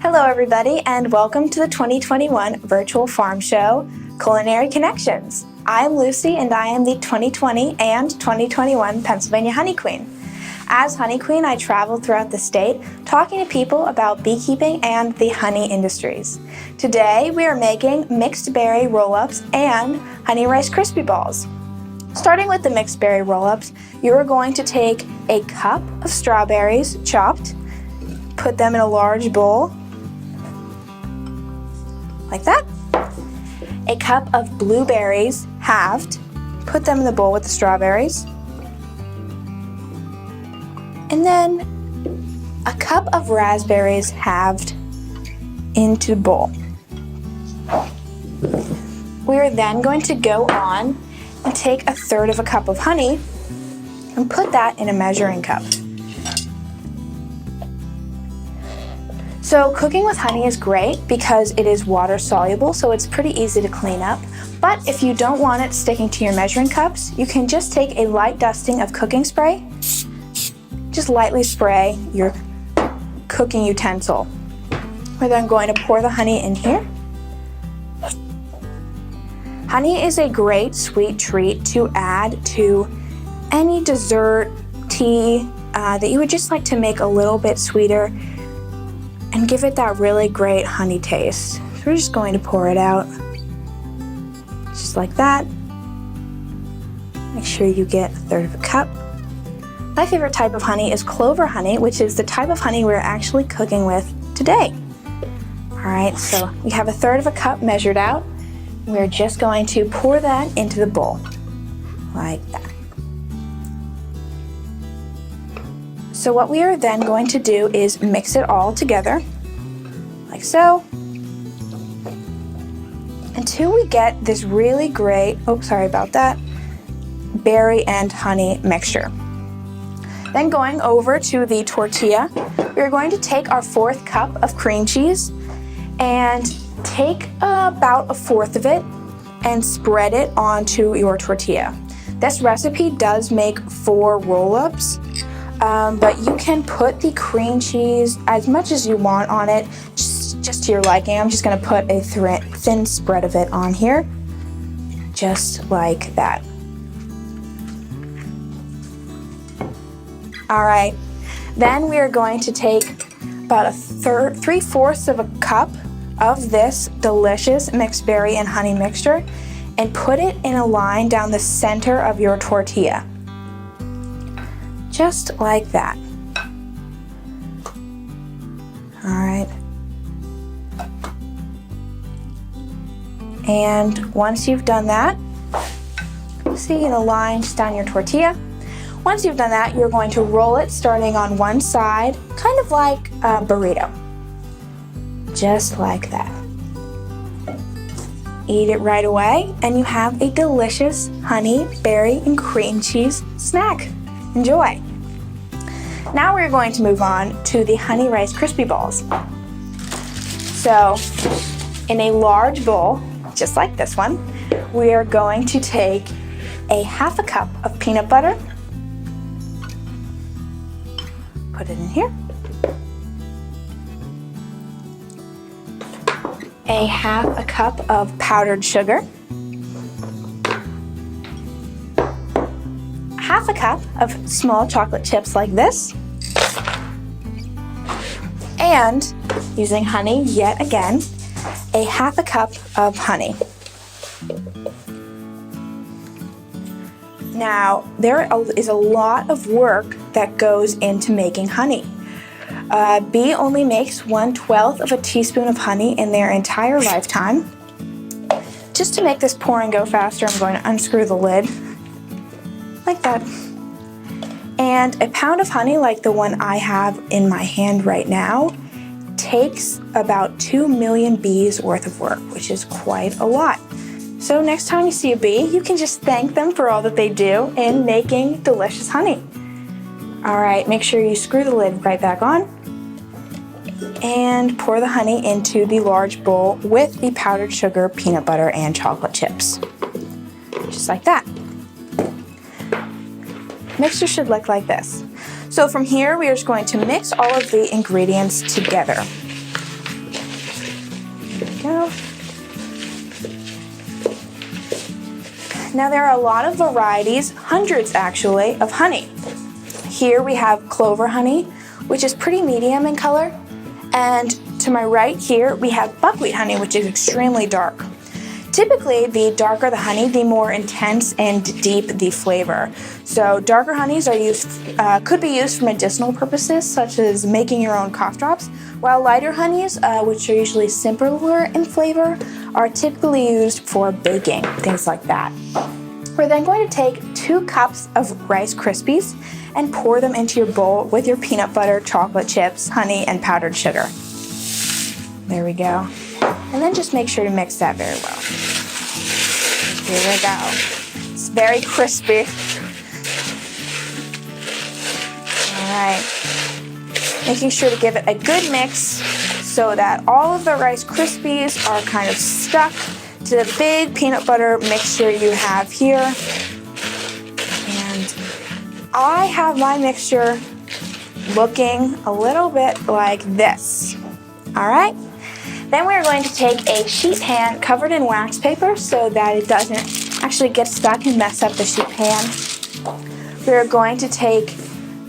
Hello everybody and welcome to the 2021 Virtual Farm Show, Culinary Connections. I'm Lucy and I am the 2020 and 2021 Pennsylvania Honey Queen. As Honey Queen, I travel throughout the state talking to people about beekeeping and the honey industries. Today we are making mixed berry roll-ups and honey rice Krispie balls. Starting with the mixed berry roll-ups, you are going to take a cup of strawberries chopped, put them in a large bowl, like that. A cup of blueberries halved, put them in the bowl with the strawberries. And then a cup of raspberries halved into the bowl. We are then going to go on and take a third of a cup of honey and put that in a measuring cup. So cooking with honey is great because it is water soluble, so it's pretty easy to clean up. But if you don't want it sticking to your measuring cups, you can just take a light dusting of cooking spray. Just lightly spray your cooking utensil. We're then going to pour the honey in here. Honey is a great sweet treat to add to any dessert, tea that you would just like to make a little bit sweeter and give it that really great honey taste. So we're just going to pour it out, just like that. Make sure you get a third of a cup. My favorite type of honey is clover honey, which is the type of honey we're actually cooking with today. All right, so we have a third of a cup measured out. We're just going to pour that into the bowl, like that. So what we are then going to do is mix it all together, like so, until we get this really great, berry and honey mixture. Then going over to the tortilla, we're going to take our fourth cup of cream cheese and take about a fourth of it and spread it onto your tortilla. This recipe does make 4 roll-ups, but you can put the cream cheese as much as you want on it, just to your liking. I'm just going to put a thin spread of it on here, just like that. All right, then we are going to take about 3/4 of a cup of this delicious mixed berry and honey mixture and put it in a line down the center of your tortilla. Just like that. All right. And once you've done that, see in a line just down your tortilla. Once you've done that, you're going to roll it starting on one side, kind of like a burrito. Just like that. Eat it right away, and you have a delicious honey, berry, and cream cheese snack. Enjoy. Now we're going to move on to the honey rice Krispie balls. So, in a large bowl, just like this one, we are going to take a half a cup of peanut butter, put it in here, a half a cup of powdered sugar, half a cup of small chocolate chips like this, and using honey yet again, a half a cup of honey. Now, there is a lot of work that goes into making honey. A bee only makes 1/12 of a teaspoon of honey in their entire lifetime. Just to make this pour and go faster, I'm going to unscrew the lid, like that. And a pound of honey, like the one I have in my hand right now, takes about 2 million bees worth of work, which is quite a lot. So next time you see a bee, you can just thank them for all that they do in making delicious honey. All right, make sure you screw the lid right back on and pour the honey into the large bowl with the powdered sugar, peanut butter, and chocolate chips. Just like that. Mixture should look like this. So from here, we are just going to mix all of the ingredients together. Now there are a lot of varieties, hundreds actually, of honey. Here we have clover honey, which is pretty medium in color. And to my right here, we have buckwheat honey, which is extremely dark. Typically, the darker the honey, the more intense and deep the flavor. So darker honeys are could be used for medicinal purposes, such as making your own cough drops, while lighter honeys, which are usually simpler in flavor, are typically used for baking, things like that. We're then going to take 2 cups of Rice Krispies and pour them into your bowl with your peanut butter, chocolate chips, honey, and powdered sugar. There we go. And then just make sure to mix that very well. Here we go. It's very crispy. All right. Making sure to give it a good mix so that all of the Rice Krispies are kind of stuck to the big peanut butter mixture you have here. And I have my mixture looking a little bit like this. All right. Then we're going to take a sheet pan covered in wax paper so that it doesn't actually get stuck and mess up the sheet pan. We're going to take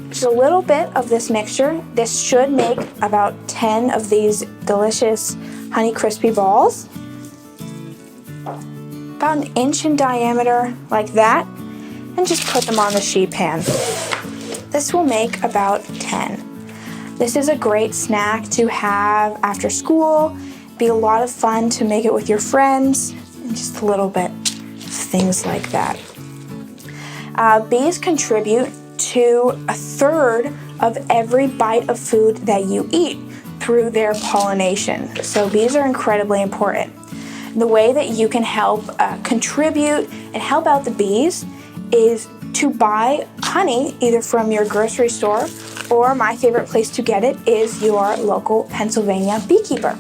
just a little bit of this mixture. This should make about 10 of these delicious Honey Crispy balls. About 1 inch in diameter, like that. And just put them on the sheet pan. This will make about 10. This is a great snack to have after school. Be a lot of fun to make it with your friends, and just a little bit of things like that. Bees contribute to 1/3 of every bite of food that you eat through their pollination. So bees are incredibly important. The way that you can help contribute and help out the bees is to buy honey either from your grocery store, or my favorite place to get it is your local Pennsylvania beekeeper.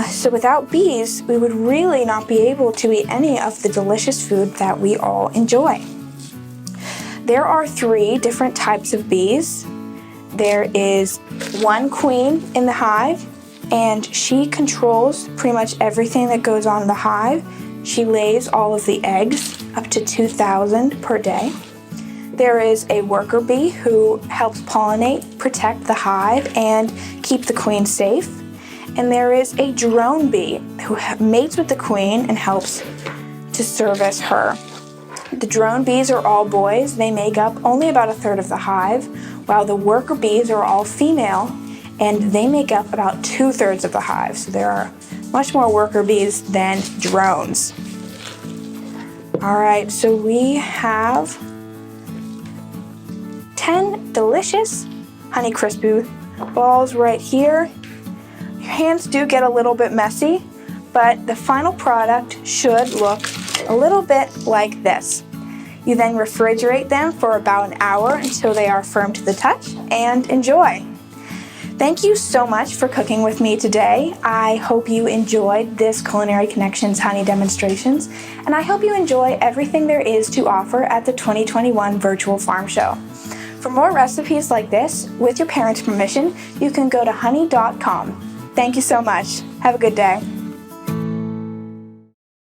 So without bees, we would really not be able to eat any of the delicious food that we all enjoy. There are 3 different types of bees. There is one queen in the hive, and she controls pretty much everything that goes on in the hive. She lays all of the eggs, up to 2,000 per day. There is a worker bee who helps pollinate, protect the hive, and keep the queen safe. And there is a drone bee who mates with the queen and helps to service her. The drone bees are all boys. They make up only about 1/3 of the hive, while the worker bees are all female, and they make up about 2/3 of the hive. So there are much more worker bees than drones. All right, so we have 10 delicious Honey Crispy balls right here. Your hands do get a little bit messy, but the final product should look a little bit like this. You then refrigerate them for about an hour until they are firm to the touch, and enjoy. Thank you so much for cooking with me today. I hope you enjoyed this Culinary Connections honey demonstrations, and I hope you enjoy everything there is to offer at the 2021 Virtual Farm Show. For more recipes like this, with your parents' permission, you can go to honey.com. Thank you so much. Have a good day.